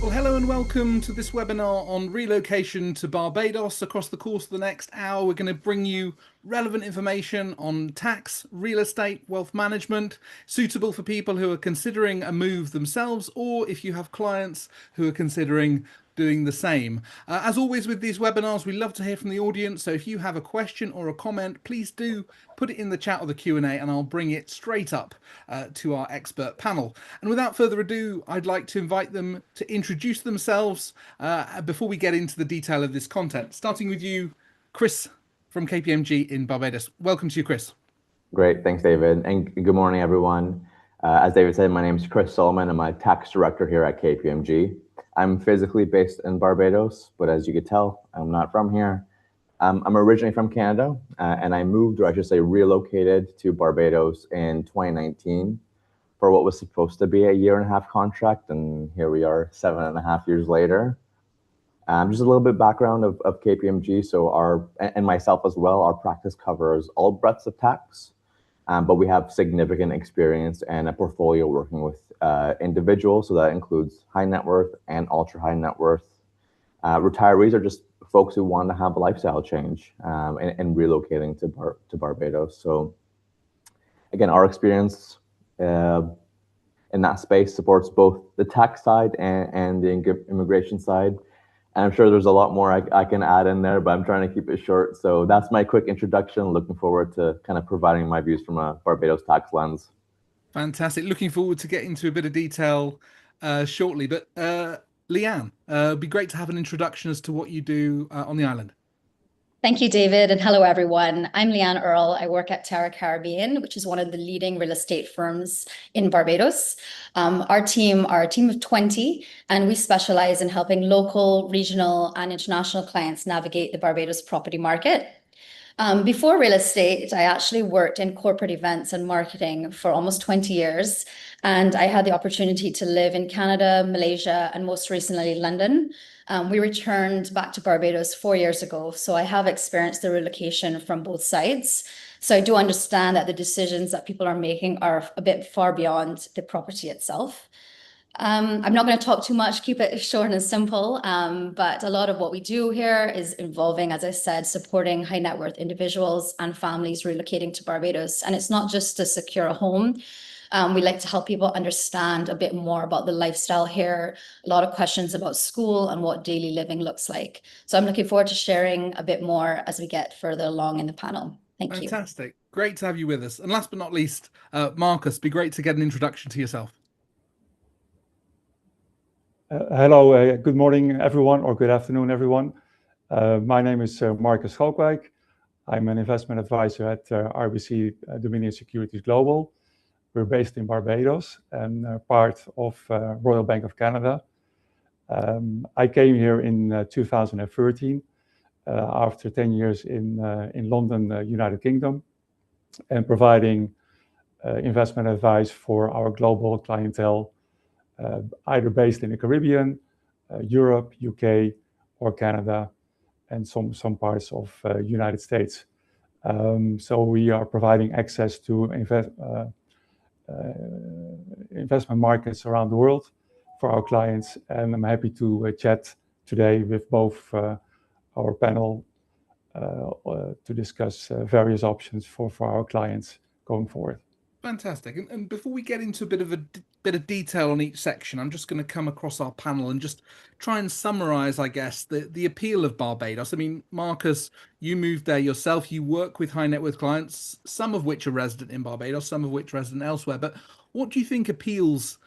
Well, hello and welcome to this webinar on relocation to Barbados. Across the course of the next hour, we're going to bring you relevant information on tax, real estate, wealth management, suitable for people who are considering a move themselves, or if you have clients who are considering doing the same. As always with these webinars, we love to hear from the audience. So if you have a question or a comment, please do put it in the chat or the Q&A and I'll bring it straight up to our expert panel. And without further ado, I'd like to invite them to introduce themselves before we get into the detail of this content. Starting with you, Chris from KPMG in Barbados. Welcome to you, Chris. Great, thanks, David. And good morning, everyone. As David said, my name is Chris Sulaiman. I'm a tax director here at KPMG. I'm physically based in Barbados, but as you could tell, I'm not from here. I'm originally from Canada, and I moved, or I should say relocated to Barbados in 2019 for what was supposed to be a 1.5-year contract, and here we are 7.5 years later. Just a little bit background of KPMG, so and myself as well, our practice covers all breadths of tax, but we have significant experience and a portfolio working with individuals, so that includes high net worth and ultra high net worth. Retirees are just folks who want to have a lifestyle change and relocating to Barbados. So again, our experience in that space supports both the tax side and the immigration side. And I'm sure there's a lot more I can add in there, but I'm trying to keep it short. So that's my quick introduction. Looking forward to kind of providing my views from a Barbados tax lens. Fantastic. Looking forward to getting into a bit of detail shortly. But Lianne, it'd be great to have an introduction as to what you do on the island. Thank you, David, and hello, everyone. I'm Lianne Earle. I work at Terra, which is one of the leading real estate firms in Barbados. Our team are a team of 20, and we specialize in helping local, regional, and international clients navigate the Barbados property market. Before real estate, I actually worked in corporate events and marketing for almost 20 years, and I had the opportunity to live in Canada, Malaysia, and most recently London. We returned back to Barbados 4 years ago, so I have experienced the relocation from both sides. So I do understand that the decisions that people are making are a bit far beyond the property itself. I'm not going to talk too much, keep it short and simple, but a lot of what we do here is involving, as I said, supporting high net worth individuals and families relocating to Barbados. And it's not just to secure a home. We like to help people understand a bit more about the lifestyle here, a lot of questions about school and what daily living looks like. So I'm looking forward to sharing a bit more as we get further along in the panel. Thank you. Fantastic. Great to have you with us. And last but not least, Marcus, be great to get an introduction to yourself. Hello, good morning, everyone, or good afternoon, everyone. My name is Marcus Schalkwijk. I'm an investment advisor at RBC Dominion Securities Global. We're based in Barbados and part of Royal Bank of Canada. I came here in 2013 after 10 years in London, United Kingdom, and providing investment advice for our global clientele, either based in the Caribbean, Europe, UK, or Canada, and some parts of United States. So we are providing access to investment markets around the world for our clients, and I'm happy to chat today with both our panel to discuss various options for our clients going forward. Fantastic. And before we get into a bit of detail on each section, I'm just going to come across our panel and just try and summarize, I guess, the appeal of Barbados. I mean, Marcus, you moved there yourself. You work with high net worth clients, some of which are resident in Barbados, some of which are resident elsewhere. But what do you think appeals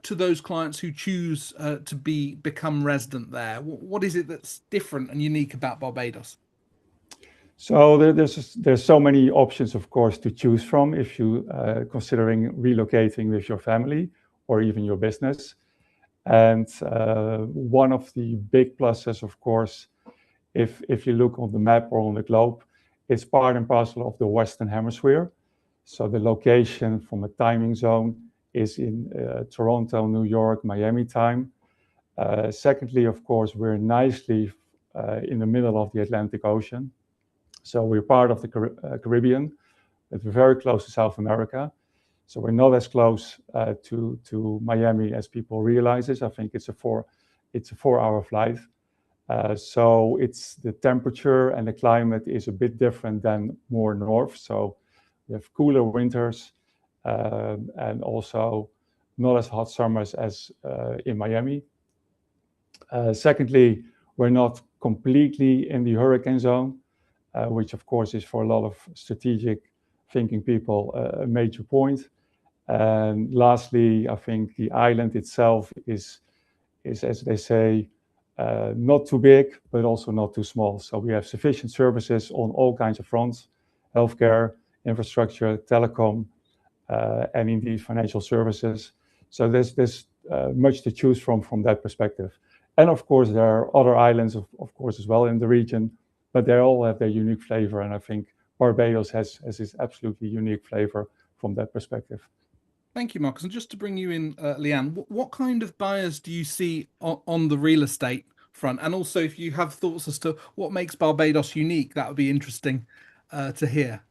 to those clients who choose to become resident there? What is it that's different and unique about Barbados? So there's so many options, of course, to choose from if you considering relocating with your family or even your business. And one of the big pluses, of course, if you look on the map or on the globe, it's part and parcel of the Western Hemisphere. So the location from a timing zone is in Toronto, New York, Miami time. Secondly, of course, we're nicely in the middle of the Atlantic Ocean. So we're part of the Caribbean, but we're very close to South America. So we're not as close to Miami as people realize. I think it's a it's a 4-hour flight. So it's the temperature and the climate is a bit different than more north. So we have cooler winters and also not as hot summers as in Miami. Secondly, we're not completely in the hurricane zone, which of course is for a lot of strategic thinking people a major point. And lastly, I think the island itself is as they say, not too big, but also not too small. So we have sufficient services on all kinds of fronts: healthcare, infrastructure, telecom, and indeed financial services. So there's much to choose from that perspective. And of course, there are other islands, of course, as well in the region, but they all have their unique flavor. And I think Barbados has this absolutely unique flavor from that perspective. Thank you, Marcus. And just to bring you in, Lianne, what kind of buyers do you see on the real estate front? And also, if you have thoughts as to what makes Barbados unique, that would be interesting to hear.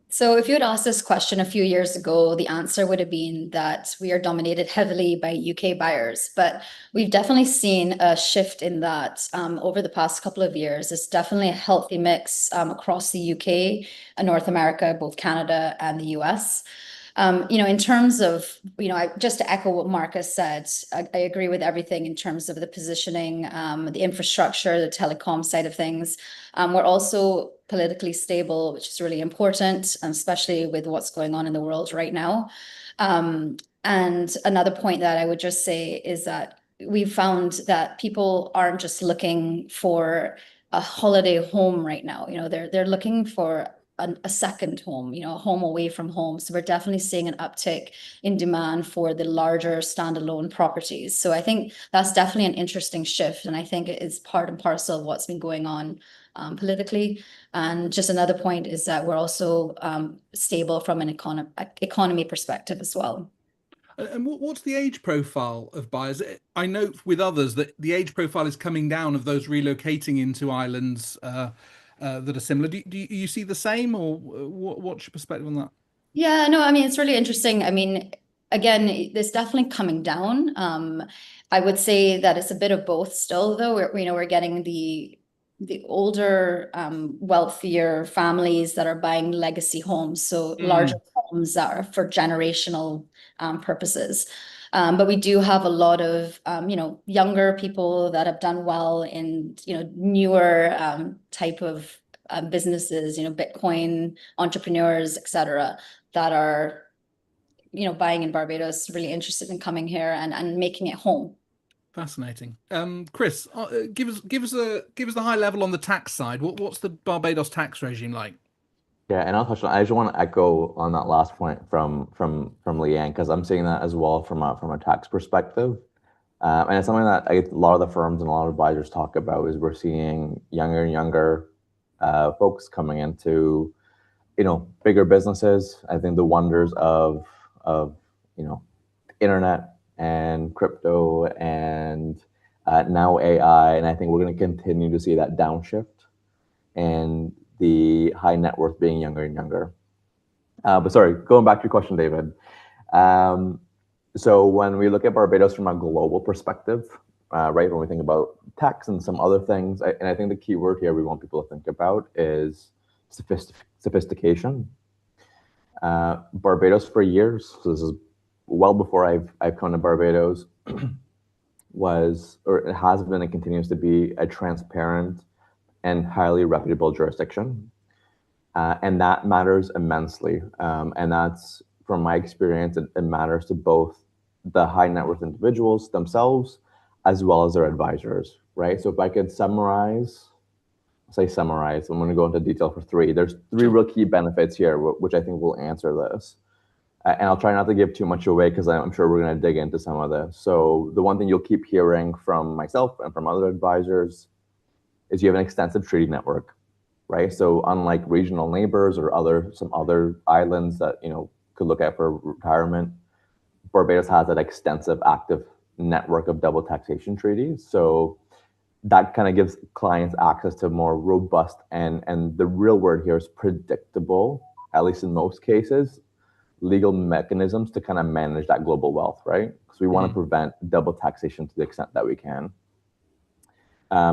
So if you had asked this question a few years ago, the answer would have been that we are dominated heavily by UK buyers. But we've definitely seen a shift in that over the past couple of years. It's definitely a healthy mix across the UK and North America, both Canada and the US. In terms of, just to echo what Marcus said, I agree with everything in terms of the positioning, the infrastructure, the telecom side of things. We're also politically stable, which is really important, especially with what's going on in the world right now. And another point that I would just say is that we've found that people aren't just looking for a holiday home right now. They're looking for a second home, a home away from home. So we're definitely seeing an uptick in demand for the larger standalone properties. So I think that's definitely an interesting shift. And I think it is part and parcel of what's been going on politically. And just another point is that we're also stable from an economy perspective as well. And what's the age profile of buyers? I note with others that the age profile is coming down of those relocating into islands that are similar. Do you see the same, or what's your perspective on that? Yeah, no, I mean, it's really interesting. I mean, again, it's definitely coming down. I would say that it's a bit of both still, though. We're getting the older, wealthier families that are buying legacy homes, so larger homes that are for generational purposes. But we do have a lot of, younger people that have done well in, newer type of businesses, Bitcoin entrepreneurs, et cetera, that are, buying in Barbados, really interested in coming here and making it home. Fascinating. Chris, give us the high level on the tax side. What's the Barbados tax regime like? Yeah, and I'll touch on. I just want to echo on that last point from Lianne, because I'm seeing that as well from a tax perspective, and it's something that a lot of the firms and a lot of advisors talk about. Is we're seeing younger and younger folks coming into bigger businesses. I think the wonders of internet and crypto and now AI, and I think we're going to continue to see that downshift and the high net worth being younger and younger. But sorry, going back to your question, David. So when we look at Barbados from a global perspective, right, when we think about tax and some other things, and I think the key word here we want people to think about is sophistication. Barbados for years, so this is well before I've come to Barbados, it has been and continues to be a transparent and highly reputable jurisdiction. And that matters immensely. And that's, from my experience, it matters to both the high net worth individuals themselves, as well as their advisors, right? So if I could summarize, I'm going to go into detail for three. There's three real key benefits here, which I think will answer this. And I'll try not to give too much away because I'm sure we're going to dig into some of this. So the one thing you'll keep hearing from myself and from other advisors is you have an extensive treaty network, right? So unlike regional neighbors or some other islands that could look at for retirement, Barbados has that extensive active network of double taxation treaties. So that kind of gives clients access to more robust and the real word here is predictable, at least in most cases, legal mechanisms to kind of manage that global wealth, right? Because we want to prevent double taxation to the extent that we can.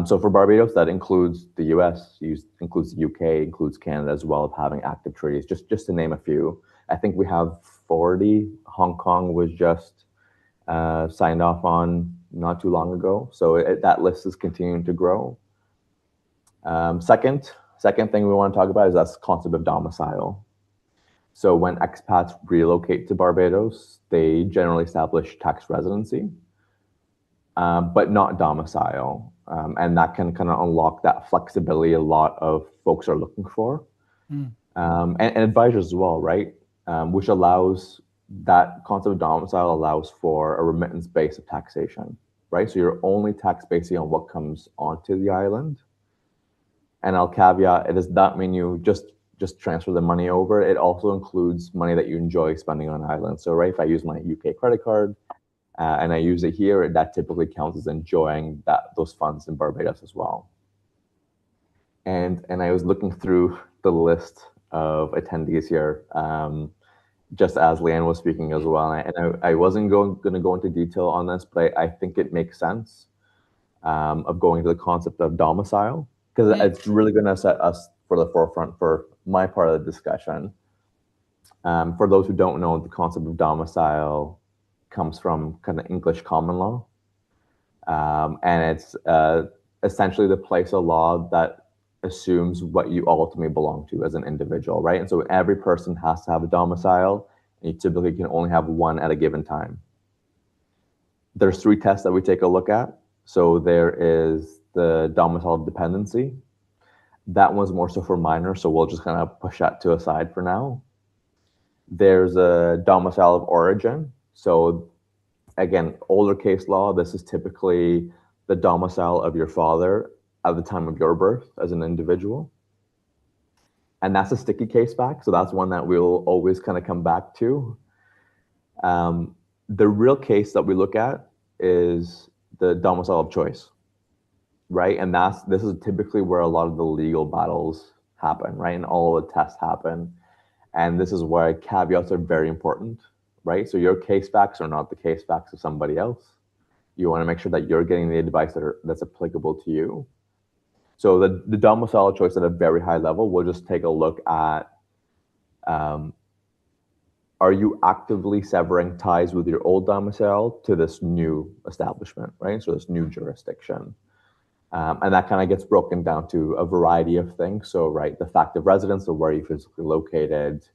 So for Barbados, that includes the US, includes the UK, includes Canada as well, of having active treaties, just to name a few. I think we have 40. Hong Kong was just signed off on not too long ago. So that list is continuing to grow. Second thing we want to talk about is that concept of domicile. So when expats relocate to Barbados, they generally establish tax residency, but not domicile. And that can kind of unlock that flexibility a lot of folks are looking for. And advisors as well, right? Which allows, that concept of domicile allows for a remittance base of taxation, right? So you're only taxed basically on what comes onto the island. And I'll caveat, it does not mean you just transfer the money over. It also includes money that you enjoy spending on island. So, right, if I use my UK credit card and I use it here, that typically counts as enjoying those funds in Barbados as well. And I was looking through the list of attendees here, just as Lianne was speaking as well. And I wasn't going to go into detail on this, but I think it makes sense of going to the concept of domicile, because it's really going to set us for the forefront for my part of the discussion. For those who don't know, the concept of domicile comes from kind of English common law. And it's essentially the place of law that assumes what you ultimately belong to as an individual, right? And so every person has to have a domicile, and you typically can only have one at a given time. There's 3 tests that we take a look at. So there is the domicile of dependency. That one's more so for minors, so we'll just kind of push that to a side for now. There's a domicile of origin. So again, older case law, this is typically the domicile of your father at the time of your birth as an individual. And that's a sticky case back, so that's one that we'll always kind of come back to. The real case that we look at is the domicile of choice, right? And this is typically where a lot of the legal battles happen, right? And all the tests happen. And this is where caveats are very important, right? So your case facts are not the case facts of somebody else. You want to make sure that you're getting the advice that's applicable to you. So the domicile of choice at a very high level, we'll just take a look at, are you actively severing ties with your old domicile to this new establishment, right? So this new jurisdiction. And that kind of gets broken down to a variety of things. So, right, the fact of residence, or where you physically located,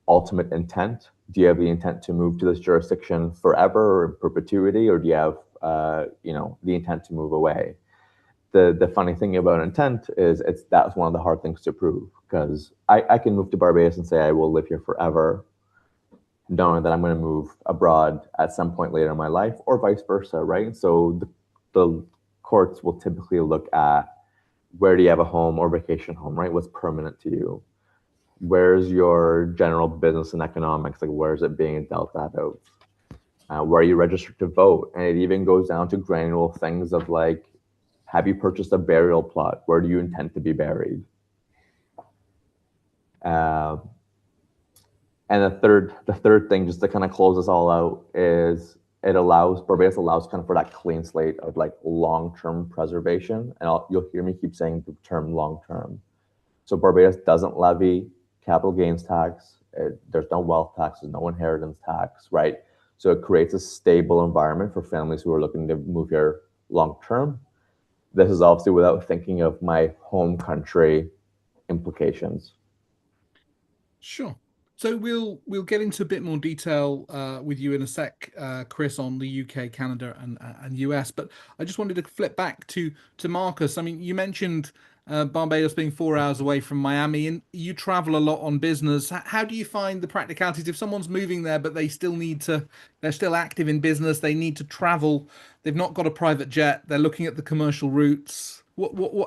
ultimate intent. Do you have the intent to move to this jurisdiction forever or in perpetuity, or do you have, the intent to move away? The funny thing about intent is that's one of the hard things to prove, because I can move to Barbados and say I will live here forever, knowing that I'm going to move abroad at some point later in my life, or vice versa, right? So the courts will typically look at, where do you have a home or vacation home, right? What's permanent to you? Where's your general business and economics? Like, where is it being dealt out of? Where are you registered to vote? And it even goes down to granular things of like, have you purchased a burial plot? Where do you intend to be buried? And the third thing, just to kind of close this all out, is Barbados allows kind of for that clean slate of like long-term preservation. And you'll hear me keep saying the term long-term. So Barbados doesn't levy capital gains tax. There's no wealth tax, there's no inheritance tax, right? So it creates a stable environment for families who are looking to move here long-term. This is obviously without thinking of my home country implications. Sure. So we'll get into a bit more detail with you in a sec, Chris, on the UK, Canada, and US. But I just wanted to flip back to Marcus. I mean, you mentioned Barbados being 4 hours away from Miami, and you travel a lot on business. How do you find the practicalities if someone's moving there, but they're still active in business, they need to travel, they've not got a private jet, they're looking at the commercial routes.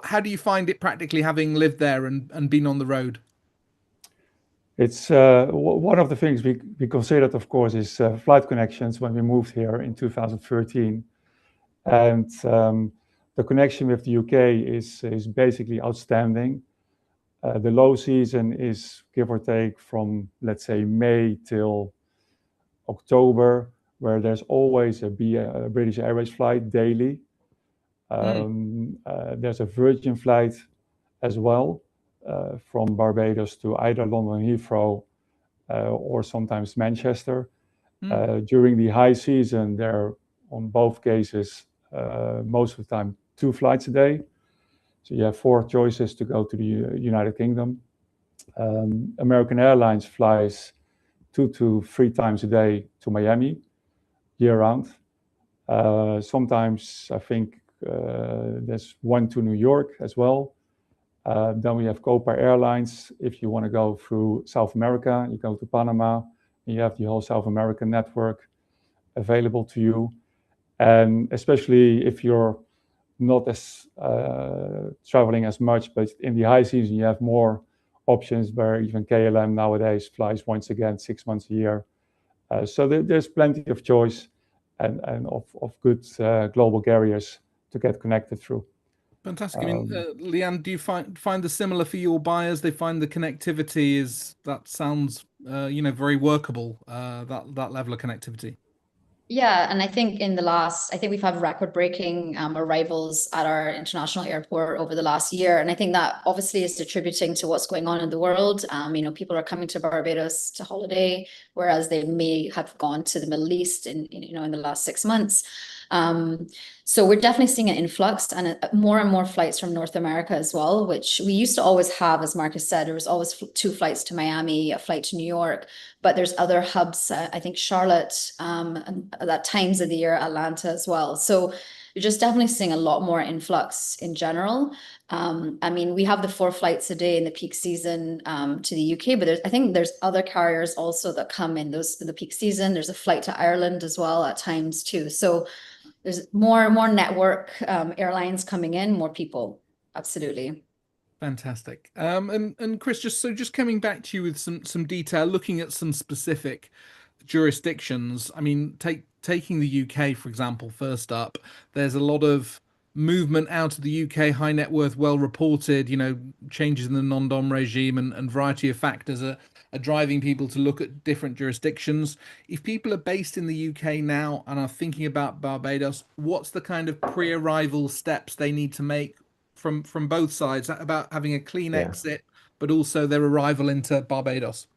How do you find it practically, having lived there and been on the road? It's one of the things we considered, of course, is flight connections when we moved here in 2013. And the connection with the UK is basically outstanding. The low season is, give or take, from, let's say, May till October, where there's always a British Airways flight daily. There's a Virgin flight as well from Barbados to either London Heathrow or sometimes Manchester. During the high season, there are, on both cases, most of the time, 2 flights a day. So you have 4 choices to go to the United Kingdom. American Airlines flies 2 to 3 times a day to Miami, year-round. Sometimes I think there's 1 to New York as well. Then we have Copa Airlines. If you want to go through South America, you go to Panama, and you have the whole South American network available to you. And especially if you're not as traveling as much, but in the high season, you have more options where even KLM nowadays flies once again 6 months a year. So there's plenty of choice and of good global carriers to get connected through. Fantastic. I mean, Lianne, do you find the similar for your buyers? They find the connectivity sounds very workable, that level of connectivity. Yeah, and I think we've had record-breaking arrivals at our international airport over the last year, and I think that obviously is attributing to what's going on in the world. People are coming to Barbados to holiday, whereas they may have gone to the Middle East in the last 6 months. So we're definitely seeing an influx and more and more flights from North America as well, which we used to always have, as Marcus said, there was always 2 flights to Miami, a flight to New York, but there's other hubs, I think Charlotte, and at times of the year, Atlanta as well. So you're just definitely seeing a lot more influx in general. We have the 4 flights a day in the peak season to the UK, but I think there's other carriers also that come in the peak season. There's a flight to Ireland as well at times too. So there's more and more network airlines coming in, more people. Absolutely. Fantastic. And Chris, just coming back to you with some detail, looking at some specific jurisdictions. I mean, taking the UK, for example, first up, there's a lot of movement out of the UK, high net worth, well reported, changes in the non-dom regime and variety of factors are driving people to look at different jurisdictions. If people are based in the UK now and are thinking about Barbados, what's the kind of pre-arrival steps they need to make from both sides about having a clean exit, but also their arrival into Barbados?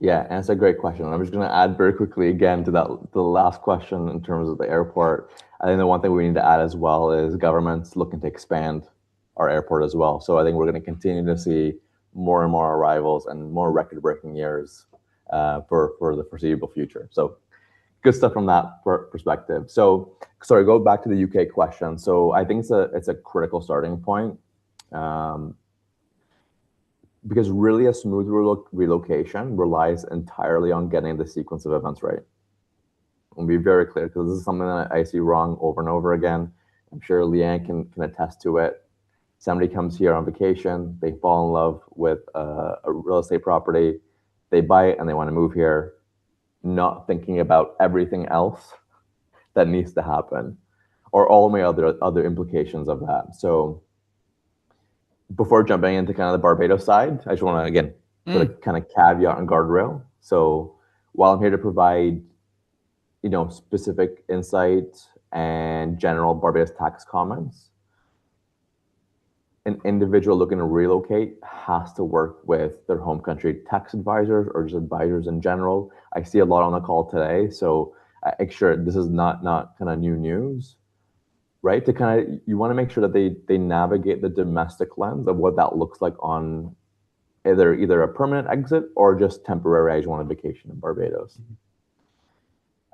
Yeah, and it's a great question. I'm just going to add very quickly again to the last question in terms of the airport. I think the one thing we need to add as well is governments looking to expand our airport as well. So I think we're going to continue to see more and more arrivals and more record-breaking years for the foreseeable future. So good stuff from that perspective. So sorry, go back to the UK question. So I think it's a critical starting point. Because really a smooth relocation relies entirely on getting the sequence of events right. I'll be very clear, because this is something that I see wrong over and over again. I'm sure Lianne can attest to it. Somebody comes here on vacation, they fall in love with a real estate property, they buy it and they want to move here, not thinking about everything else that needs to happen, or all my other implications of that. So before jumping into kind of the Barbados side, I just want to, again, put a kind of caveat and guardrail. So while I'm here to provide, specific insight and general Barbados tax comments, an individual looking to relocate has to work with their home country tax advisors or just advisors in general. I see a lot on the call today, so I make sure this is not kind of new news. Right, you want to make sure that they navigate the domestic lens of what that looks like on either a permanent exit or just temporary. I just want a vacation in Barbados.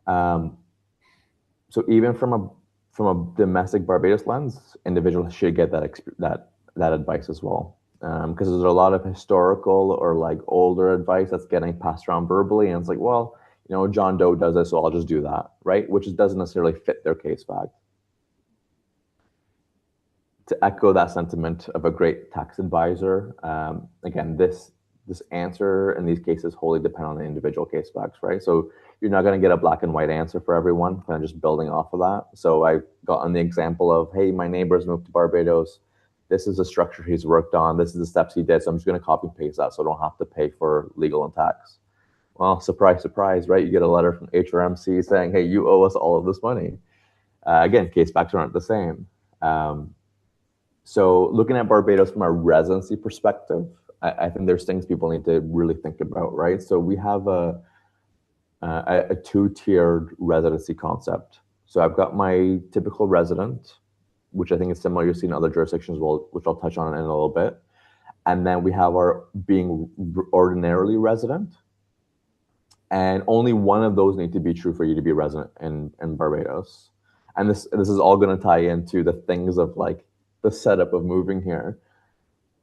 So even from a domestic Barbados lens, individuals should get that advice as well, because there's a lot of historical or like older advice that's getting passed around verbally, and it's like, well, John Doe does this, so I'll just do that, right? Which doesn't necessarily fit their case fact. To echo that sentiment of a great tax advisor, again, this answer in these cases wholly depend on the individual case facts, right? So you're not going to get a black and white answer for everyone, kind of just building off of that. So I got on the example of, hey, my neighbor's moved to Barbados. This is the structure he's worked on. This is the steps he did. So I'm just going to copy and paste that so I don't have to pay for legal and tax. Well, surprise, surprise, right? You get a letter from HRMC saying, hey, you owe us all of this money. Again, case facts aren't the same. So looking at Barbados from a residency perspective, I think there's things people need to really think about, right? So we have a two-tiered residency concept. So I've got my typical resident, which I think is similar you'll see in other jurisdictions, which I'll touch on in a little bit. And then we have our being ordinarily resident. And only one of those need to be true for you to be resident in Barbados. And this is all going to tie into the things of like the setup of moving here.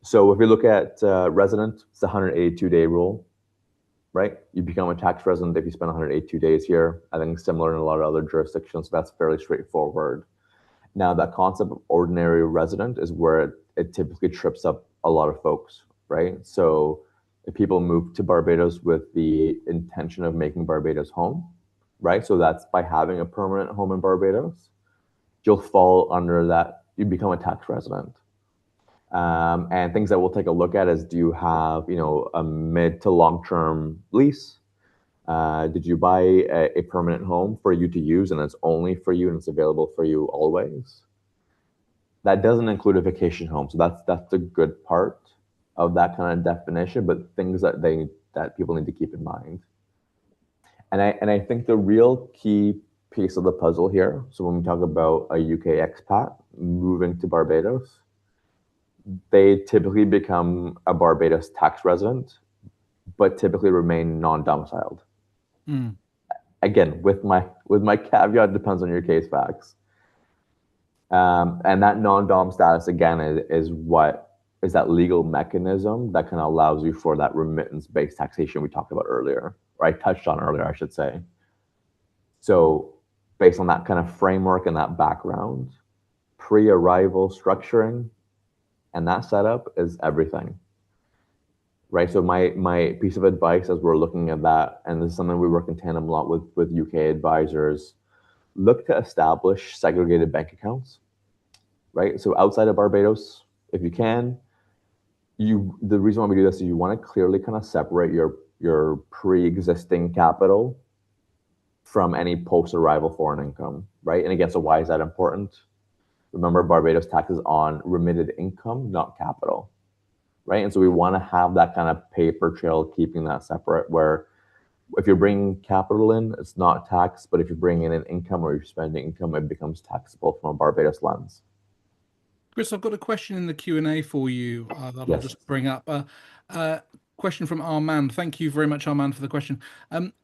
So if you look at resident, it's the 182-day rule, right? You become a tax resident if you spend 182 days here. I think similar in a lot of other jurisdictions, so that's fairly straightforward. Now, that concept of ordinary resident is where it typically trips up a lot of folks, right? So if people move to Barbados with the intention of making Barbados home, right? So that's by having a permanent home in Barbados, you'll fall under that, you become a tax resident. And things that we'll take a look at is, do you have, a mid to long-term lease? Did you buy a permanent home for you to use and it's only for you and it's available for you always? That doesn't include a vacation home. So that's the good part of that kind of definition, but things that people need to keep in mind. And I think the real key piece of the puzzle here, so when we talk about a UK expat moving to Barbados, they typically become a Barbados tax resident, but typically remain non-domiciled. Again, with my caveat, it depends on your case facts. And that non-dom status, again, is that legal mechanism that kind of allows you for that remittance-based taxation we talked about earlier, or I touched on earlier, I should say. So based on that kind of framework and that background, pre-arrival structuring and that setup is everything, right? So my piece of advice as we're looking at that, and this is something we work in tandem a lot with UK advisors, look to establish segregated bank accounts, right? So outside of Barbados, if you can, the reason why we do this is you want to clearly kind of separate your pre-existing capital from any post-arrival foreign income, right? And again, so why is that important? Remember, Barbados taxes on remitted income, not capital, right? And so we want to have that kind of paper trail, keeping that separate, where if you're bringing capital in, it's not taxed, but if you're bringing in an income or you're spending income, it becomes taxable from a Barbados lens. Chris, I've got a question in the Q&A for you that I'll just bring up. Question from Armand. Thank you very much, Armand, for the question.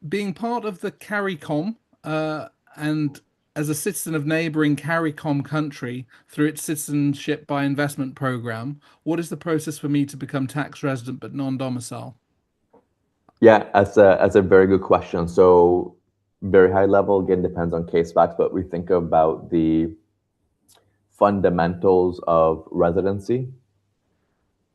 Being part of the CARICOM and as a citizen of neighboring CARICOM country through its citizenship by investment program, what is the process for me to become tax resident but non-domicile? Yeah, that's a very good question. So very high level, again, depends on case facts, but we think about the fundamentals of residency.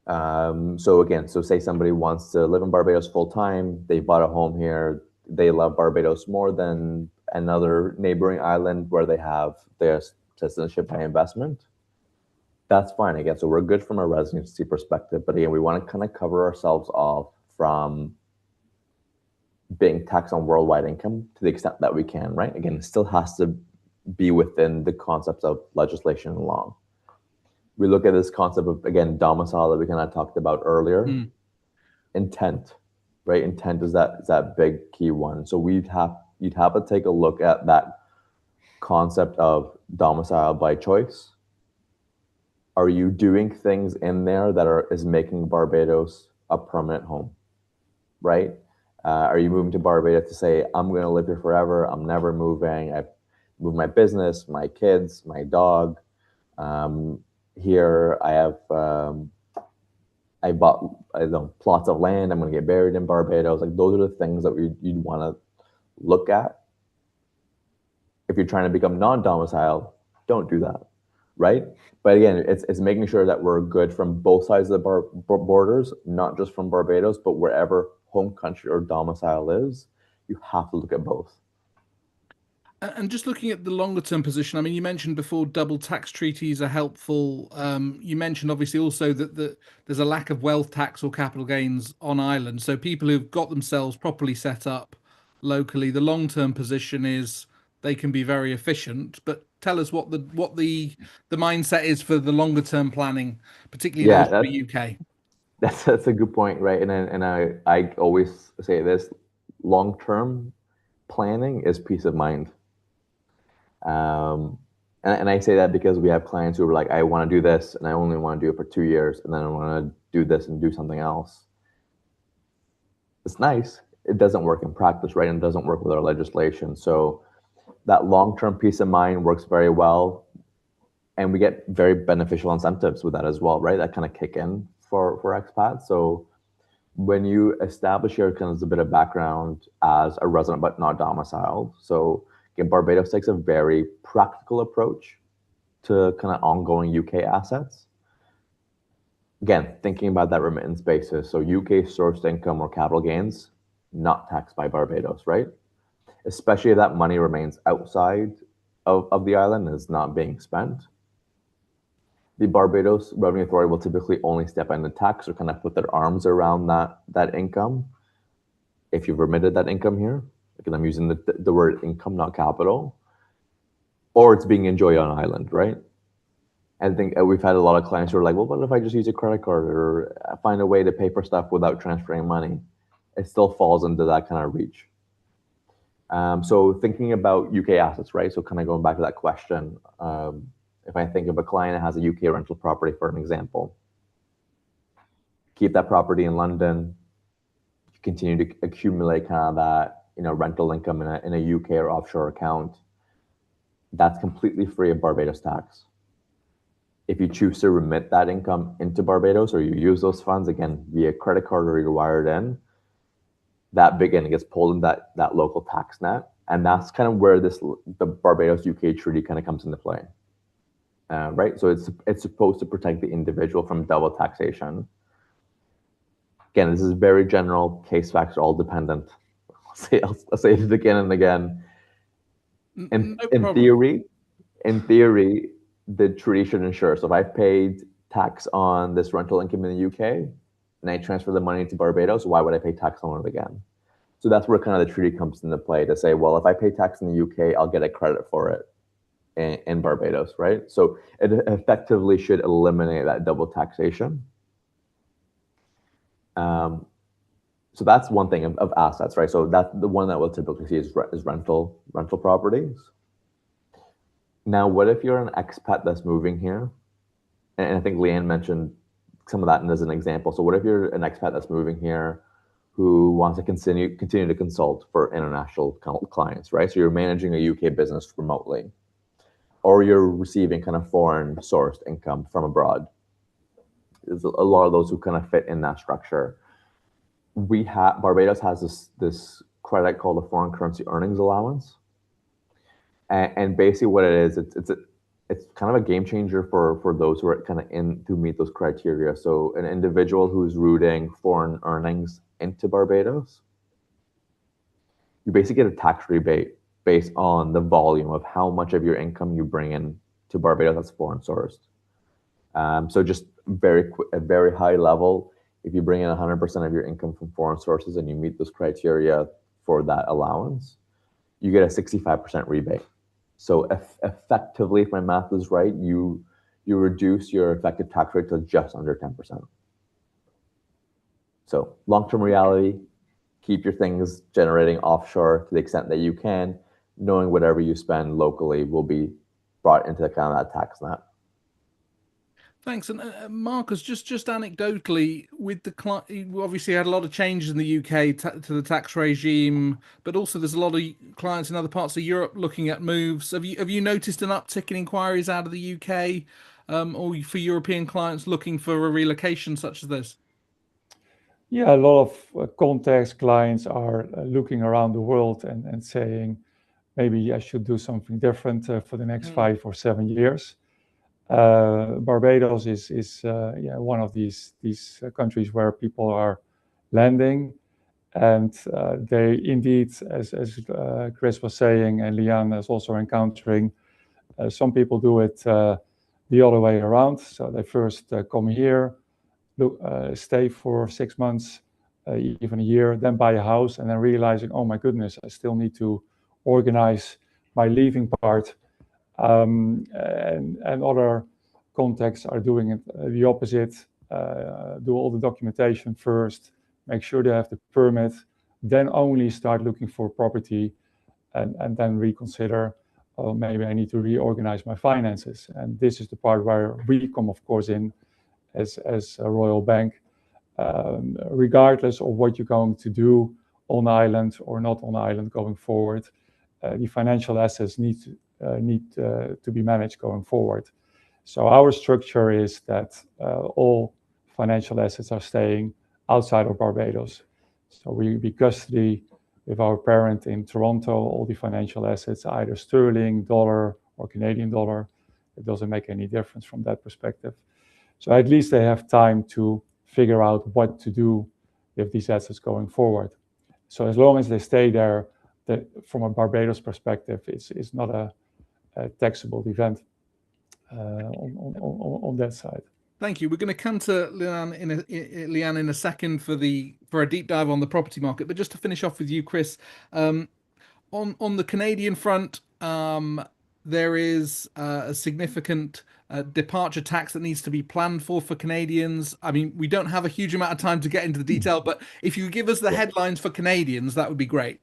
So say somebody wants to live in Barbados full time, they bought a home here, they love Barbados more than another neighboring island where they have their citizenship by investment. That's fine, again, so we're good from a residency perspective, but again, we want to kind of cover ourselves off from being taxed on worldwide income to the extent that we can, right? Again, it still has to be within the concepts of legislation and law. We look at this concept of, again, domicile that we kind of talked about earlier. Intent, right? Intent is that big key one. So you'd have to take a look at that concept of domicile by choice. Are you doing things in there that is making Barbados a permanent home, right? Are you moving to Barbados to say, I'm going to live here forever, I'm never moving, I've moved my business, my kids, my dog. Here I have, I bought plots of land, I'm going to get buried in Barbados. Like, those are the things that you'd want to look at. If you're trying to become non-domiciled, don't do that, right? But again, it's making sure that we're good from both sides of the borders, not just from Barbados, but wherever home country or domicile is, you have to look at both. And just looking at the longer term position, I mean, you mentioned before double tax treaties are helpful. You mentioned obviously also that there's a lack of wealth tax or capital gains on island. So people who've got themselves properly set up locally, the long term position is they can be very efficient, but tell us what the mindset is for the longer term planning, particularly those for the UK. That's a good point, right? And I always say this: long term planning is peace of mind. And I say that because we have clients who are like, I want to do this, and I only want to do it for 2 years, and then I want to do this and do something else. It's nice. It doesn't work in practice, right? And it doesn't work with our legislation. So that long-term peace of mind works very well. And we get very beneficial incentives with that as well, right? That kind of kick in for expats. So when you establish your kind of a bit of background as a resident but not domiciled, so again, Barbados takes a very practical approach to kind of ongoing UK assets. Again, thinking about that remittance basis, so UK sourced income or capital gains, not taxed by Barbados, right? Especially if that money remains outside of the island and is not being spent. The Barbados Revenue Authority will typically only step in the tax or kind of put their arms around that income if you've remitted that income here. Again, I'm using the word income, not capital, or it's being enjoyed on island, right? I think we've had a lot of clients who are like, well, what if I just use a credit card or find a way to pay for stuff without transferring money? It still falls into that kind of reach. So thinking about UK assets, right? So kind of going back to that question, if I think of a client that has a UK rental property, for an example, keep that property in London, continue to accumulate kind of that, rental income in a UK or offshore account, that's completely free of Barbados tax. If you choose to remit that income into Barbados, or you use those funds again via credit card or you're wired in, that again gets pulled in that local tax net, and that's kind of where the Barbados UK treaty kind of comes into play, right? So it's supposed to protect the individual from double taxation. Again, this is very general. Case facts are all dependent. I'll say it again and again. In theory, the treaty should ensure. So if I've paid tax on this rental income in the UK and I transfer the money to Barbados, why would I pay tax on it again? So that's where kind of the treaty comes into play to say, well, if I pay tax in the UK, I'll get a credit for it in Barbados, right? So it effectively should eliminate that double taxation. So that's one thing of assets, right? So that's the one that we'll typically see is rental properties. Now, what if you're an expat that's moving here? And I think Lianne mentioned some of that as an example. So what if you're an expat that's moving here who wants to continue to consult for international clients, right? So you're managing a UK business remotely, or you're receiving kind of foreign sourced income from abroad. There's a lot of those who kind of fit in that structure. Barbados has this credit called the Foreign Currency Earnings Allowance. And basically what it is, it's kind of a game changer for those who are kind of to meet those criteria. So an individual who's routing foreign earnings into Barbados, you basically get a tax rebate based on the volume of how much of your income you bring in to Barbados that's foreign sourced. So just a very high level, if you bring in 100% of your income from foreign sources and you meet those criteria for that allowance, you get a 65% rebate. So effectively, if my math is right, you reduce your effective tax rate to just under 10%. So long-term reality, keep your things generating offshore to the extent that you can, knowing whatever you spend locally will be brought into kind of that tax net. Thanks. And Marcus, just anecdotally, with the client, we obviously had a lot of changes in the UK to the tax regime, but also there's a lot of clients in other parts of Europe looking at moves. Have you noticed an uptick in inquiries out of the UK, or for European clients looking for a relocation such as this? Yeah, a lot of contacts, clients are looking around the world and saying, maybe I should do something different for the next 5 or 7 years. Barbados is one of these countries where people are landing, and they indeed, as Chris was saying, and Lianne is also encountering, some people do it the other way around. So they first come here, stay for 6 months, even a year, then buy a house, and then realizing, oh my goodness, I still need to organize my leaving part. And other contexts are doing it the opposite. Do all the documentation first, make sure they have the permit, then only start looking for property, and then reconsider, oh, maybe I need to reorganize my finances. And this is the part where we come, of course, in as a Royal Bank. Regardless of what you're going to do on island or not on island going forward, the financial assets need to be managed going forward. So our structure is that all financial assets are staying outside of Barbados. So we custody with our parent in Toronto all the financial assets, either sterling, dollar, or Canadian dollar. It doesn't make any difference from that perspective. So at least they have time to figure out what to do with these assets going forward. So as long as they stay there, from a Barbados perspective, it's not a taxable event on that side. Thank you. We're going to come to Lianne in a second for a deep dive on the property market. But just to finish off with you, Chris, on the Canadian front, there is a significant departure tax that needs to be planned for Canadians. I mean, we don't have a huge amount of time to get into the detail, but if you give us the headlines for Canadians, that would be great.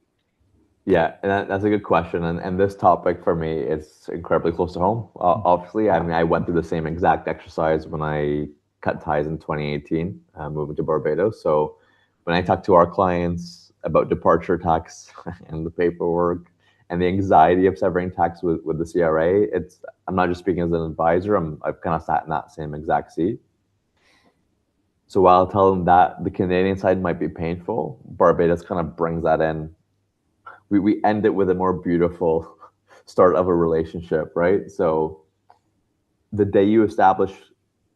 Yeah, and that's a good question. And this topic for me is incredibly close to home. Obviously, I mean, I went through the same exact exercise when I cut ties in 2018, moving to Barbados. So when I talk to our clients about departure tax and the paperwork and the anxiety of severing tax with the CRA, I'm not just speaking as an advisor, I've kind of sat in that same exact seat. So while I'll tell them that the Canadian side might be painful, Barbados kind of brings that in. We end it with a more beautiful start of a relationship, right? So the day you establish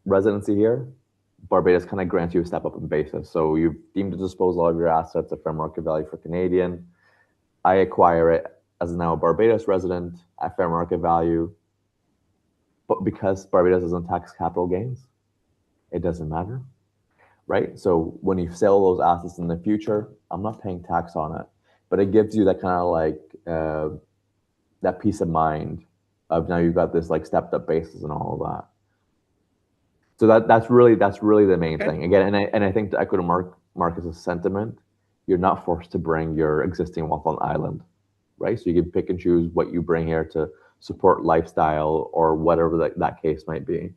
residency here, Barbados kind of grants you a step up in basis. So you've deemed to dispose all of your assets at fair market value for Canadian. I acquire it as now a Barbados resident at fair market value. But because Barbados doesn't tax capital gains, it doesn't matter, right? So when you sell those assets in the future, I'm not paying tax on it. But it gives you that kind of like that peace of mind of now you've got this like stepped up basis and all of that. So that's really the main thing. Again, and I think to echo to Marcus's sentiment, you're not forced to bring your existing wealth on island, right? So you can pick and choose what you bring here to support lifestyle or whatever that case might be.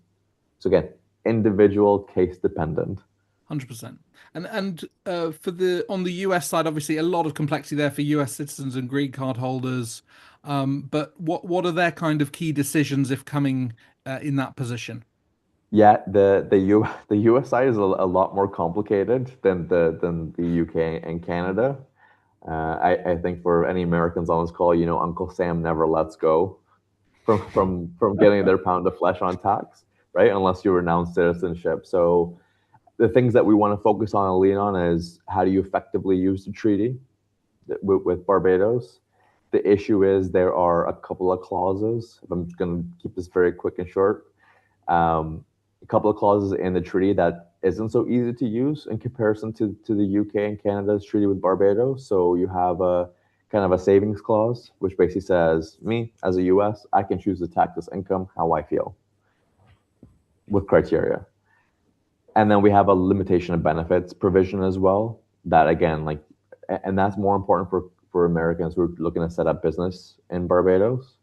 So again, individual case dependent. 100%. And on the US side, obviously a lot of complexity there for US citizens and green card holders. But what are their kind of key decisions if coming in that position? Yeah, the US side is a lot more complicated than the UK and Canada. I think for any Americans on this call, you know, Uncle Sam never lets go from getting their pound of flesh on tax, right? Unless you renounce citizenship. So the things that we want to focus on and lean on is how do you effectively use the treaty with Barbados? The issue is there are a couple of clauses. I'm going to keep this very quick and short. A couple of clauses in the treaty that isn't so easy to use in comparison to the UK and Canada's treaty with Barbados. So you have a kind of a savings clause, which basically says, me as a US, I can choose to tax this income how I feel with criteria. And then we have a limitation of benefits provision as well. That again, like, and that's more important for Americans who are looking to set up business in Barbados.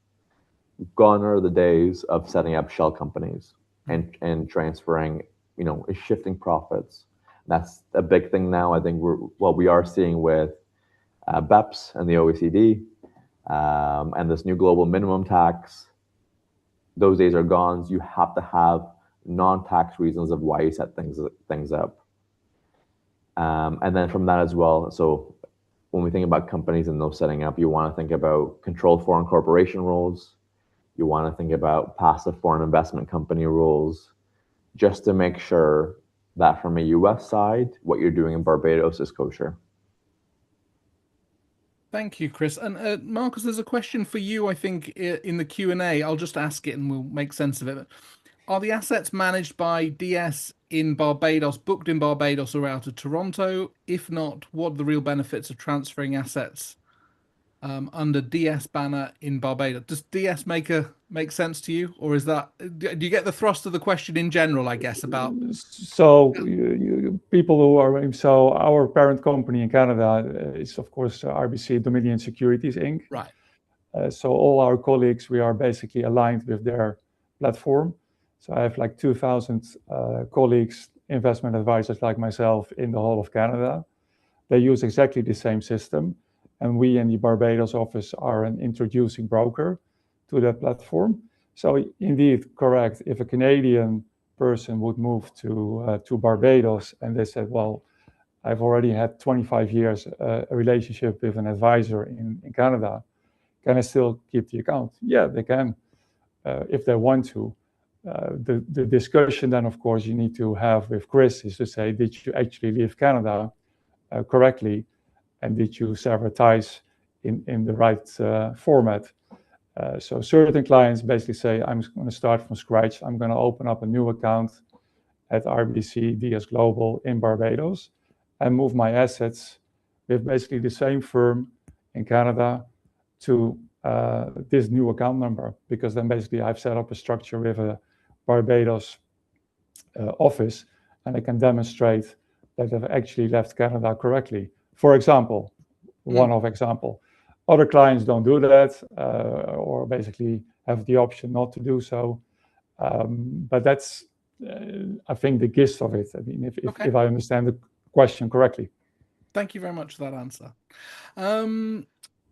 Gone are the days of setting up shell companies and transferring, you know, shifting profits. That's a big thing now. I think we are seeing with BEPS and the OECD and this new global minimum tax. Those days are gone. You have to have non-tax reasons of why you set things up. And then from that as well, so when we think about companies and those setting up, you want to think about controlled foreign corporation rules. You want to think about passive foreign investment company rules, just to make sure that from a US side, what you're doing in Barbados is kosher. Thank you, Chris. And Marcus, there's a question for you, I think, in the Q&A. I'll just ask it and we'll make sense of it. Are the assets managed by DS in Barbados, booked in Barbados or out of Toronto? If not, what are the real benefits of transferring assets under DS banner in Barbados? Does DS make a make sense to you, or is that, do you get the thrust of the question in general, I guess, about? So people who are, so our parent company in Canada is of course RBC Dominion Securities Inc. Right. So all our colleagues, we are basically aligned with their platform. So I have like 2,000 colleagues, investment advisors like myself in the whole of Canada. They use exactly the same system. And we in the Barbados office are an introducing broker to that platform. So indeed, correct. If a Canadian person would move to Barbados and they said, well, I've already had 25 years a relationship with an advisor in Canada, can I still keep the account? Yeah, they can, if they want to. The discussion then, of course, you need to have with Chris is to say, did you actually leave Canada correctly? And did you sever ties in the right format? So certain clients basically say, I'm going to start from scratch. I'm going to open up a new account at RBC DS Global in Barbados and move my assets with basically the same firm in Canada to this new account number, because then basically I've set up a structure with a Barbados office, and I can demonstrate that I've actually left Canada correctly. For example, one-off example. Other clients don't do that, or basically have the option not to do so. But that's, I think, the gist of it. I mean, if I understand the question correctly. Thank you very much for that answer.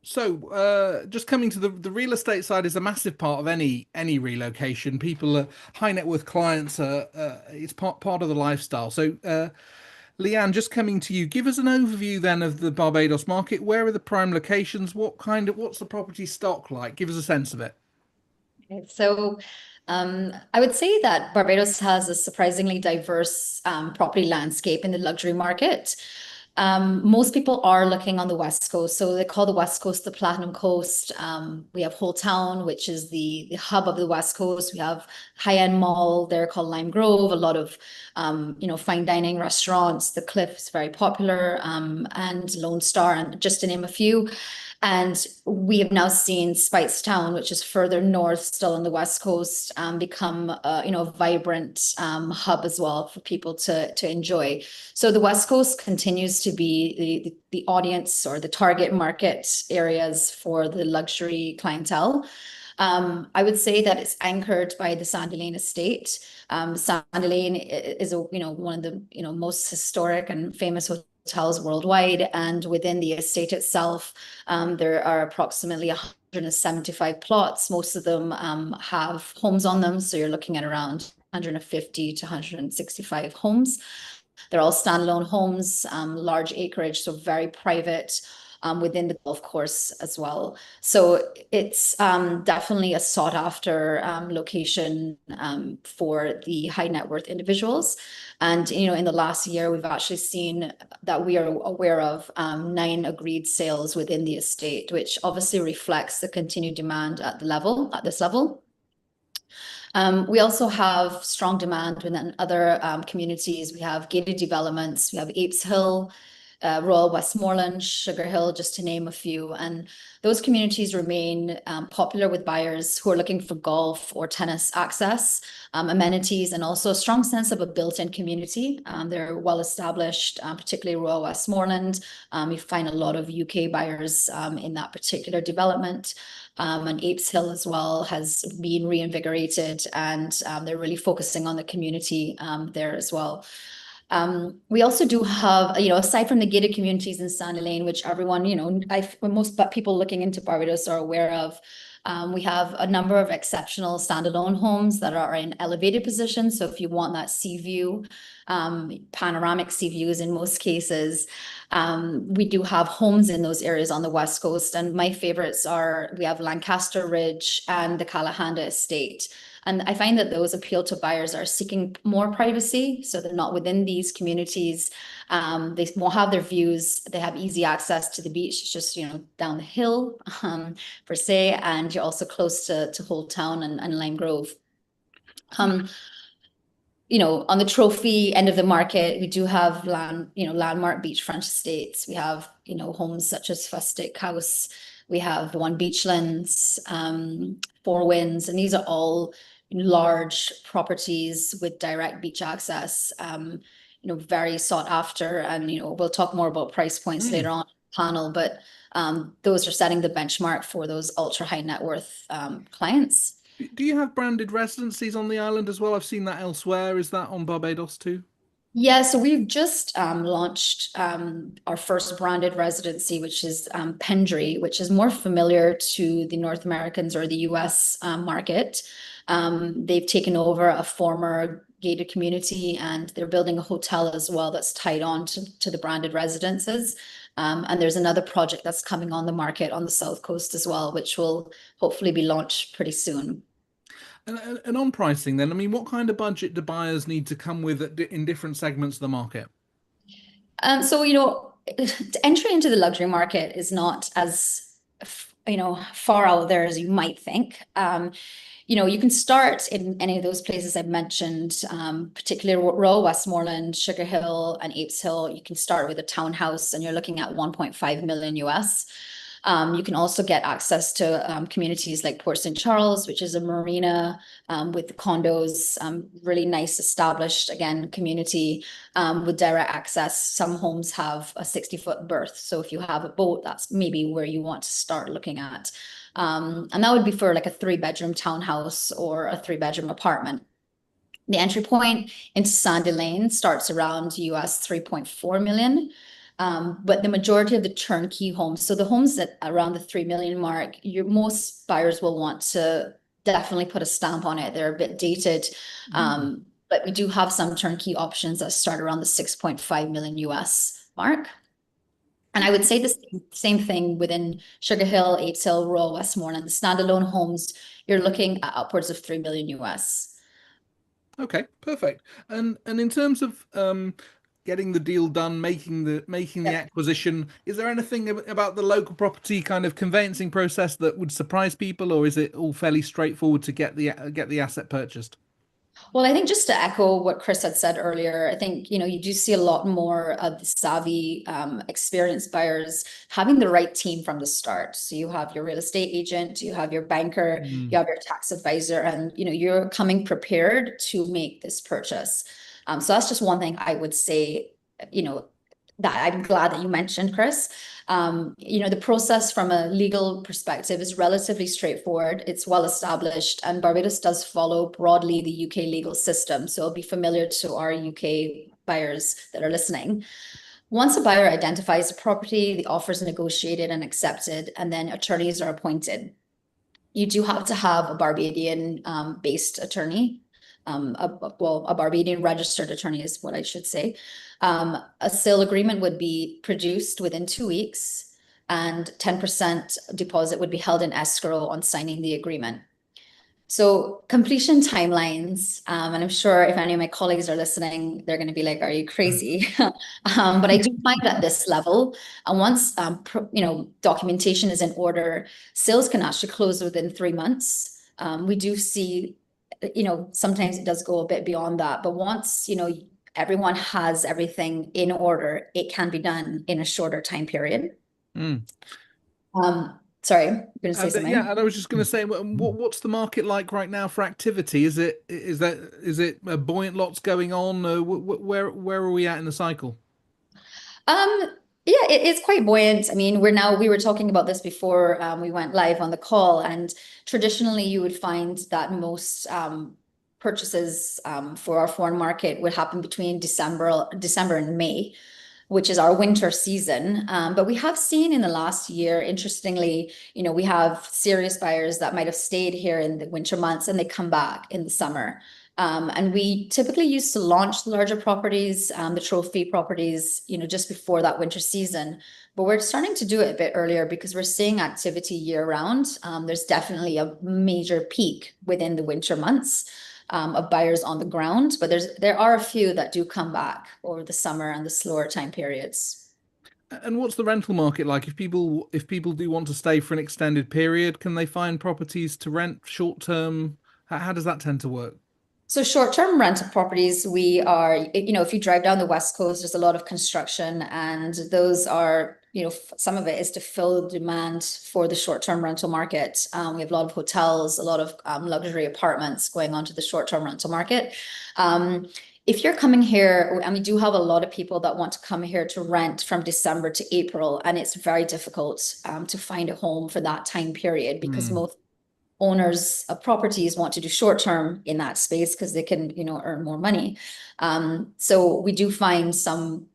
So just coming to the real estate side is a massive part of any relocation. People are high net worth clients. It's part of the lifestyle. So Lianne, just coming to you, give us an overview then of the Barbados market. Where are the prime locations? What's the property stock like? Give us a sense of it. Okay, so I would say that Barbados has a surprisingly diverse property landscape in the luxury market. Most people are looking on the West Coast. So they call the West Coast the Platinum Coast. We have Whole Town, which is the hub of the West Coast. We have high-end mall there called Lime Grove, a lot of, fine dining restaurants. The Cliff is very popular, and Lone Star, and just to name a few. And we have now seen Speightstown, which is further north, still on the West Coast, become a vibrant hub as well for people to enjoy. So the West Coast continues to be the audience or the target market areas for the luxury clientele. I would say that it's anchored by the Sandilands estate. Sandilands is one of the most historic and famous hotels worldwide, and within the estate itself, there are approximately 175 plots. Most of them have homes on them, so you're looking at around 150 to 165 homes. They're all standalone homes, large acreage, so very private, within the golf course as well. So it's definitely a sought after location for the high net worth individuals. And, in the last year, we've actually seen that we are aware of 9 agreed sales within the estate, which obviously reflects the continued demand at this level. We also have strong demand within other communities. We have gated developments. We have Apes Hill, Royal Westmoreland, Sugar Hill, just to name a few. And those communities remain popular with buyers who are looking for golf or tennis access, amenities, and also a strong sense of a built-in community. They're well established, particularly Royal Westmoreland. You find a lot of UK buyers in that particular development. And Apes Hill as well has been reinvigorated, and they're really focusing on the community there as well. We also do have, aside from the gated communities in Sandilands, which everyone, most people looking into Barbados are aware of, we have a number of exceptional standalone homes that are in elevated positions. So if you want that sea view, panoramic sea views in most cases, we do have homes in those areas on the West Coast. And my favorites we have Lancaster Ridge and the Kalahanda Estate. And I find that those appeal to buyers that are seeking more privacy. So they're not within these communities. They won't have their views. They have easy access to the beach. It's just, down the hill, per se. And you're also close to Whole Town and Lime Grove. On the trophy end of the market, we do have landmark beachfront estates. We have, homes such as Fustic House, We have One Beachlands, Four Winds, and these are all large properties with direct beach access, very sought after. And, we'll talk more about price points later on in the panel, but those are setting the benchmark for those ultra high net worth clients. Do you have branded residencies on the island as well? I've seen that elsewhere. Is that on Barbados too? Yeah, so we've just launched our first branded residency, which is Pendry, which is more familiar to the North Americans or the US market. They've taken over a former gated community, and they're building a hotel as well that's tied on to the branded residences. And there's another project that's coming on the market on the South Coast as well, which will hopefully be launched pretty soon. And on pricing then, I mean, what kind of budget do buyers need to come with in different segments of the market? So, entry into the luxury market is not as, far out there as you might think. You can start in any of those places I've mentioned, particularly Royal Westmoreland, Sugar Hill, and Apes Hill. You can start with a townhouse, and you're looking at 1.5 million US. You can also get access to communities like Port St. Charles, which is a marina with condos, really nice established, again, community with direct access. Some homes have a 60-foot berth. So if you have a boat, that's maybe where you want to start looking at. And that would be for like a 3-bedroom townhouse or a 3-bedroom apartment. The entry point into Sandy Lane starts around US 3.4 million. But the majority of the turnkey homes, so the homes that around the 3 million mark, most buyers will want to definitely put a stamp on it. They're a bit dated. But we do have some turnkey options that start around the 6.5 million US mark. And I would say the same thing within Sugar Hill, Apes Hill, Royal Westmoreland. The standalone homes, you're looking at upwards of 3 million US. Okay, perfect. And in terms of getting the deal done, making the acquisition, is there anything about the local property kind of conveyancing process that would surprise people, or is it all fairly straightforward to get the asset purchased? Well, I think just to echo what Chris had said earlier, I think, you do see a lot more of the savvy, experienced buyers having the right team from the start. So you have your real estate agent, you have your banker, you have your tax advisor, and, you're coming prepared to make this purchase. So that's just one thing I would say, that I'm glad that you mentioned, Chris. The process from a legal perspective is relatively straightforward. It's well established, and Barbados does follow broadly the UK legal system. So it'll be familiar to our UK buyers that are listening. Once a buyer identifies a property, the offer is negotiated and accepted, and then attorneys are appointed. You do have to have a Barbadian based attorney. A Barbadian registered attorney is what I should say. A sale agreement would be produced within 2 weeks, and 10% deposit would be held in escrow on signing the agreement. So completion timelines, and I'm sure if any of my colleagues are listening, they're going to be like, "Are you crazy?" But I do find at this level, and once documentation is in order, sales can actually close within 3 months. We do see, sometimes it does go a bit beyond that, but once everyone has everything in order, it can be done in a shorter time period. Sorry, you're going to say something? Yeah, and I was just going to say, what's the market like right now for activity? Is it buoyant, lots going on? Where are we at in the cycle? Yeah, it's quite buoyant. I mean, we were talking about this before we went live on the call, and traditionally you would find that most purchases for our foreign market would happen between December and May, which is our winter season. But we have seen in the last year, interestingly, we have serious buyers that might have stayed here in the winter months and they come back in the summer. And we typically used to launch the larger properties, the trophy properties, just before that winter season. But we're starting to do it a bit earlier because we're seeing activity year round. There's definitely a major peak within the winter months of buyers on the ground, but there are a few that do come back over the summer and the slower time periods. And what's the rental market like? If people do want to stay for an extended period, can they find properties to rent short term? How does that tend to work? So short-term rental properties, we are, if you drive down the West Coast, there's a lot of construction, and those are some of it is to fill the demand for the short-term rental market. We have a lot of hotels, a lot of luxury apartments going onto the short-term rental market. If you're coming here, and we do have a lot of people that want to come here to rent from December to April, and it's very difficult to find a home for that time period because most owners of properties want to do short-term in that space because they can, earn more money. So we do find some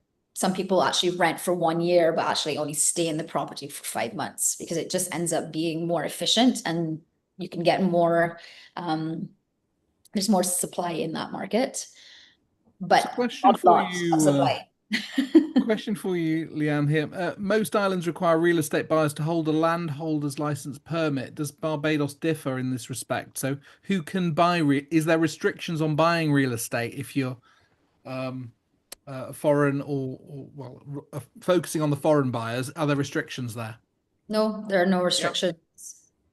people actually rent for 1 year, but actually only stay in the property for 5 months because it just ends up being more efficient and you can get more, there's more supply in that market. But question for you, question for you, Lianne here. Most islands require real estate buyers to hold a landholder's license permit. Does Barbados differ in this respect? So who can buy, is there restrictions on buying real estate if you're foreign focusing on the foreign buyers? Are there restrictions there? No, there are no restrictions.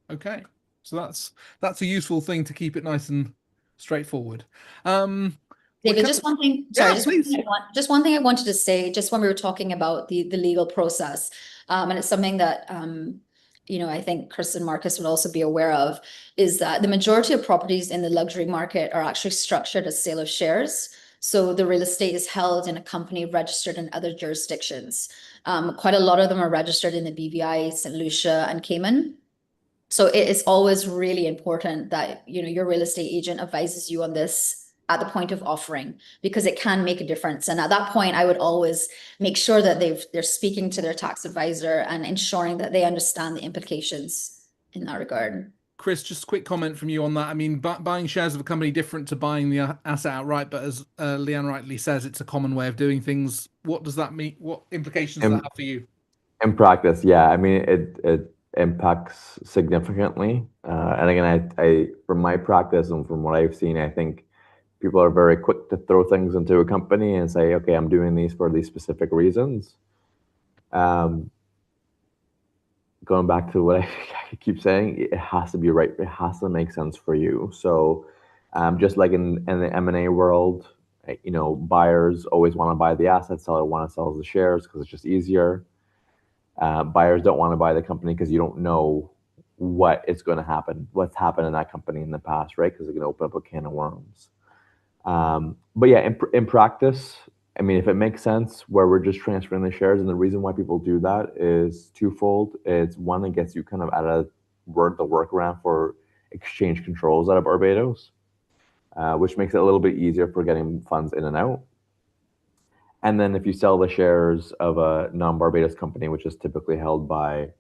Yep. Okay, so that's a useful thing to keep it nice and straightforward. David, just one thing. Sorry, just one thing I wanted to say. Just when we were talking about the legal process, and it's something that I think Chris and Marcus would also be aware of, is that the majority of properties in the luxury market are actually structured as sale of shares. So the real estate is held in a company registered in other jurisdictions. Quite a lot of them are registered in the BVI, St. Lucia, and Cayman. So it is always really important that your real estate agent advises you on this at the point of offering, because it can make a difference. And at that point, I would always make sure that they're speaking to their tax advisor and ensuring that they understand the implications in that regard. Chris, just a quick comment from you on that. I mean, buying shares of a company different to buying the asset outright, but as Lianne rightly says, it's a common way of doing things. What does that mean? What implications does that have for you? In practice, yeah. I mean, it impacts significantly. And again, I from my practice and from what I've seen, I think people are very quick to throw things into a company and say, okay, I'm doing these for these specific reasons. Going back to what I keep saying, it has to be right. It has to make sense for you. So just like in the M&A world, buyers always want to buy the assets, seller want to sell the shares because it's just easier. Buyers don't want to buy the company because you don't know what is going to happen, what's happened in that company in the past, right? Because it can open up a can of worms. But yeah, in practice, I mean, if it makes sense where we're just transferring the shares, and the reason why people do that is twofold. It's one, it gets you kind of out of the workaround for exchange controls out of Barbados, which makes it a little bit easier for getting funds in and out. And then if you sell the shares of a non-Barbados company, which is typically held by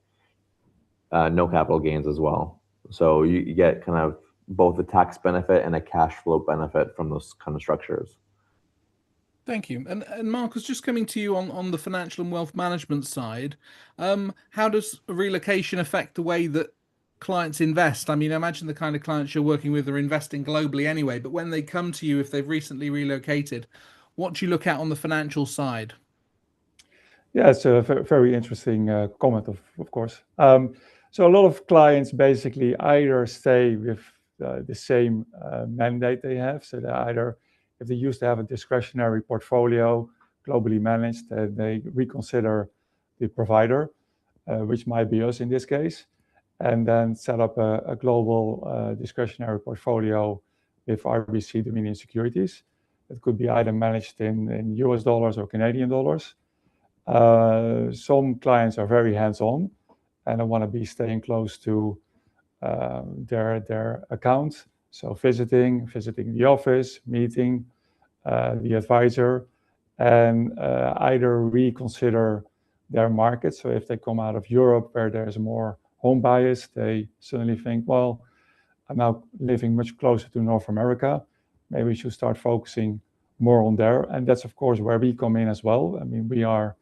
no capital gains as well. So you get kind of both a tax benefit and a cash flow benefit from those kind of structures. Thank you. And Marcus, just coming to you on the financial and wealth management side, how does relocation affect the way that clients invest? I mean, I imagine the kind of clients you're working with are investing globally anyway, but when they come to you, if they've recently relocated, what do you look at on the financial side? Yeah, it's a very interesting comment, of course. So a lot of clients basically either stay with the same mandate they have. So they either, if they used to have a discretionary portfolio globally managed, they reconsider the provider, which might be us in this case, and then set up a global discretionary portfolio with RBC Dominion Securities. It could be either managed in US dollars or Canadian dollars. Some clients are very hands-on and I want to be staying close to their account. So visiting the office, meeting the advisor, and either reconsider their market. So if they come out of Europe where there's more home bias, they suddenly think, well, I'm now living much closer to North America. Maybe we should start focusing more on there. And that's, of course, where we come in as well. I mean, we are,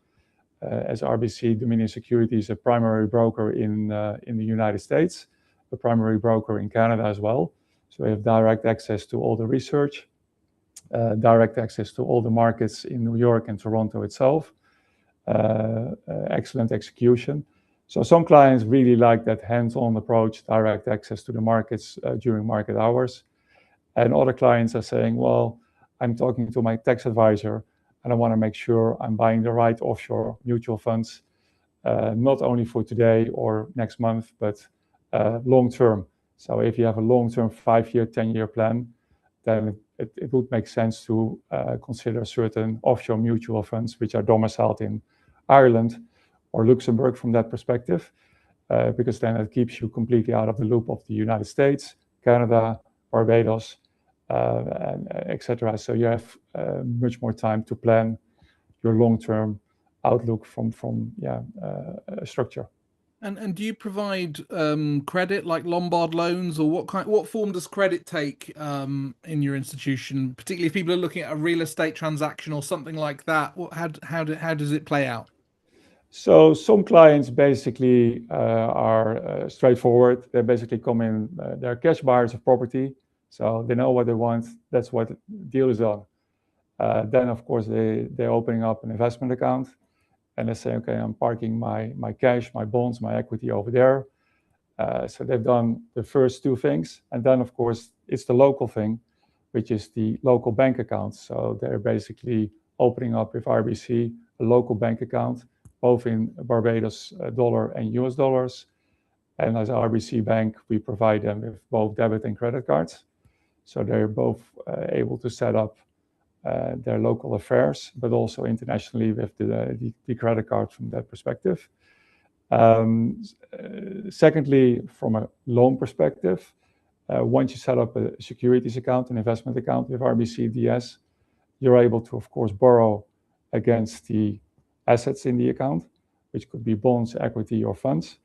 as RBC Dominion Securities, a primary broker in the United States, a primary broker in Canada as well. So we have direct access to all the research, direct access to all the markets in New York and Toronto itself, excellent execution. So some clients really like that hands-on approach, direct access to the markets during market hours. And other clients are saying, well, I'm talking to my tax advisor and I want to make sure I'm buying the right offshore mutual funds not only for today or next month, but long term. So if you have a long-term 5-year, 10-year plan, then it would make sense to consider certain offshore mutual funds which are domiciled in Ireland or Luxembourg from that perspective, because then it keeps you completely out of the loop of the United States, Canada, Barbados, and etc. So you have much more time to plan your long-term outlook from structure. And do you provide credit like Lombard loans, or what form does credit take in your institution, particularly if people are looking at a real estate transaction or something like that? How does it play out? So some clients basically are straightforward. They basically come in, they're cash buyers of property, so they know what they want. That's what the deal is on. Then of course they're opening up an investment account. And they say, okay, I'm parking my cash, my bonds, my equity over there. So they've done the first two things. And then, of course, it's the local thing, which is the local bank account. So they're basically opening up with RBC a local bank account, both in Barbados dollar and US dollars. And as RBC Bank, we provide them with both debit and credit cards. So they're both able to set up their local affairs, but also internationally with the credit card from that perspective. Secondly, from a loan perspective, once you set up a securities account, an investment account with RBC DS, you're able to, of course, borrow against the assets in the account, which could be bonds, equity, or funds.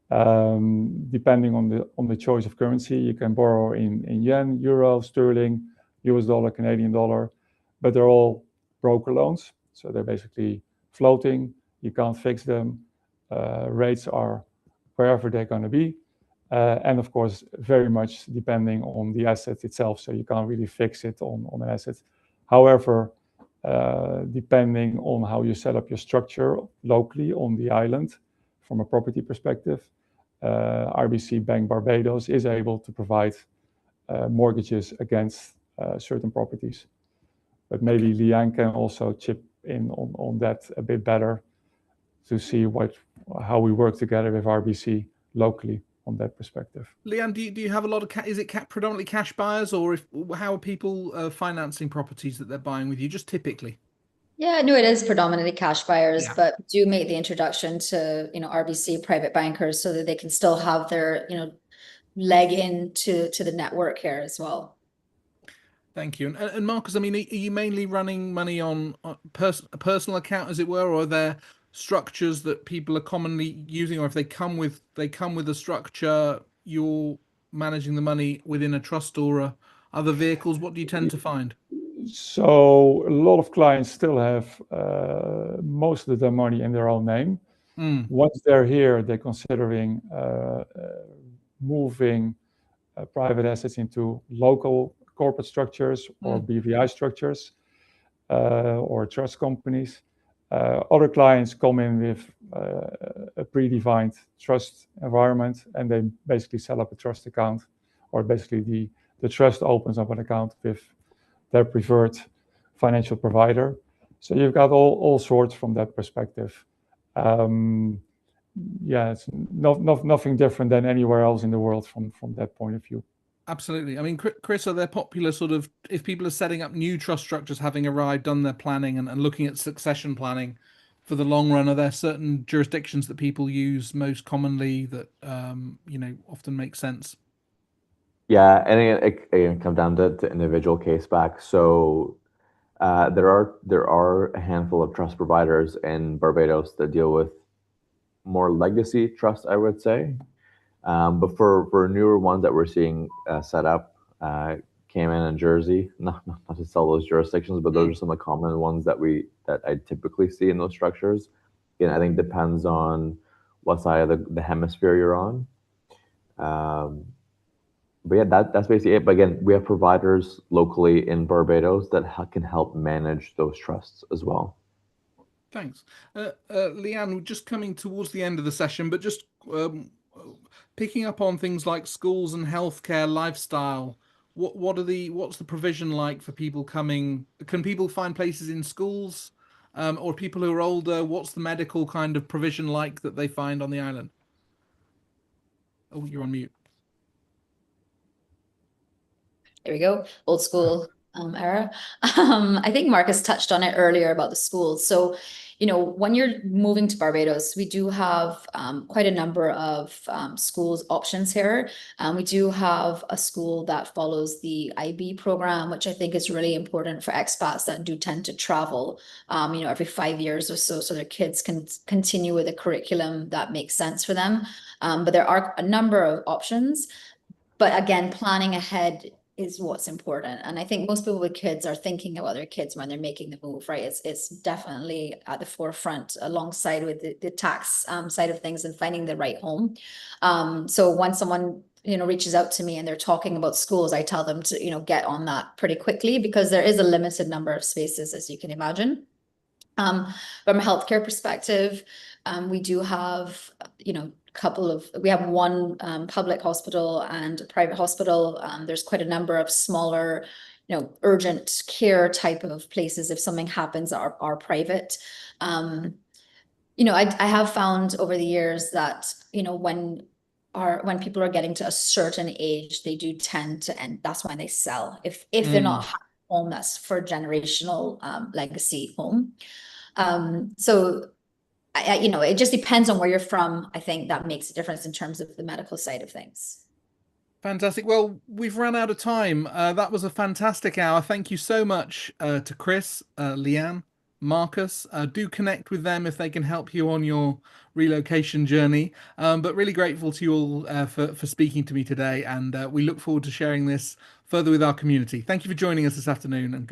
Depending on the choice of currency, you can borrow in yen, euro, sterling, US dollar, Canadian dollar, but they're all broker loans. So they're basically floating. You can't fix them. Rates are wherever they're going to be. And of course, very much depending on the asset itself. So you can't really fix it on an asset. However, depending on how you set up your structure locally on the island, from a property perspective, RBC Bank Barbados is able to provide mortgages against certain properties. But maybe Lianne can also chip in on that a bit better to see how we work together with RBC locally on that perspective. Lianne, do you have a lot of is it predominantly cash buyers, or how are people financing properties that they're buying with you, just typically? Yeah, no, it is predominantly cash buyers, but do make the introduction to RBC private bankers so that they can still have their leg into the network here as well. Thank you. And Marcus, I mean, are you mainly running money on a personal account, as it were, or are there structures that people are commonly using, or if they come with a structure, you're managing the money within a trust or other vehicles? What do you tend to find? So a lot of clients still have most of their money in their own name. Once they're here, they're considering moving private assets into local corporate structures or BVI structures or trust companies. Other clients come in with a predefined trust environment, and they basically set up a trust account, or basically the trust opens up an account with their preferred financial provider. So you've got all sorts from that perspective. It's nothing different than anywhere else in the world from that point of view. Absolutely. I mean, Chris, are there popular sort of, if people are setting up new trust structures, having arrived, done their planning and looking at succession planning for the long run, are there certain jurisdictions that people use most commonly that, often make sense? Yeah, and it comes down to individual case back. So there are a handful of trust providers in Barbados that deal with more legacy trust, I would say. But for newer ones that we're seeing set up, Cayman and Jersey, not to sell those jurisdictions, but those are some of the common ones that I typically see in those structures. Again, I think depends on what side of the hemisphere you're on. But yeah, that's basically it. But again, we have providers locally in Barbados that can help manage those trusts as well. Thanks. Lianne, we're just coming towards the end of the session, but just picking up on things like schools and healthcare, lifestyle, what's the provision like for people coming? Can people find places in schools or people who are older? What's the medical kind of provision like that they find on the island? Oh, you're on mute. There we go, old school era. I think Marcus touched on it earlier about the schools. So, you know, when you're moving to Barbados, we do have quite a number of schools options here. We do have a school that follows the IB program, which I think is really important for expats that do tend to travel, you know, every 5 years or so their kids can continue with a curriculum that makes sense for them. But there are a number of options. But again, planning ahead is what's important. And I think most people with kids are thinking about their kids when they're making the move, right? It's definitely at the forefront alongside with the tax side of things and finding the right home. So when someone, you know, reaches out to me and they're talking about schools, I tell them to, you know, get on that pretty quickly because there is a limited number of spaces, as you can imagine. From a healthcare perspective, we do have, you know, we have one public hospital and a private hospital. There's quite a number of smaller, you know, urgent care type of places if something happens are private. You know, I have found over the years that, you know, when people are getting to a certain age, they do tend to, and that's when they sell. If they're not home, that's for generational legacy home. So you know, it just depends on where you're from. I think that makes a difference in terms of the medical side of things. Fantastic. Well, we've run out of time. That was a fantastic hour. Thank you so much to Chris, Lianne, Marcus. Do connect with them if they can help you on your relocation journey. But really grateful to you all for speaking to me today. And we look forward to sharing this further with our community. Thank you for joining us this afternoon. And